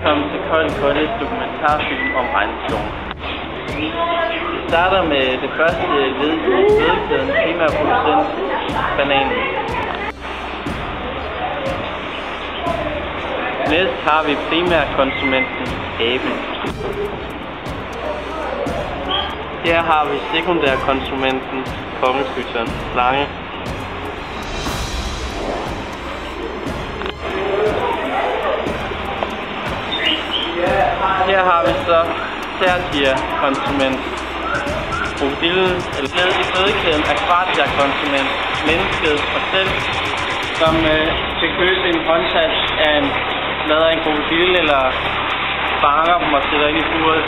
Velkommen til Kold Koldes dokumentarfilm om regnskoven. Vi starter med det første led i fødekæden, primærproducent, bananen. Næst har vi primærkonsumenten, aben. Her har vi sekundærkonsumenten, kongeskytteren, slange. Her har vi så tertiærkonsument, krokodillen, eller led i fødekæden, akvatiærkonsument, mennesket og selv, som skal købe en håndtag af en lader en krokodille eller fanger dem og sætter ind i buret.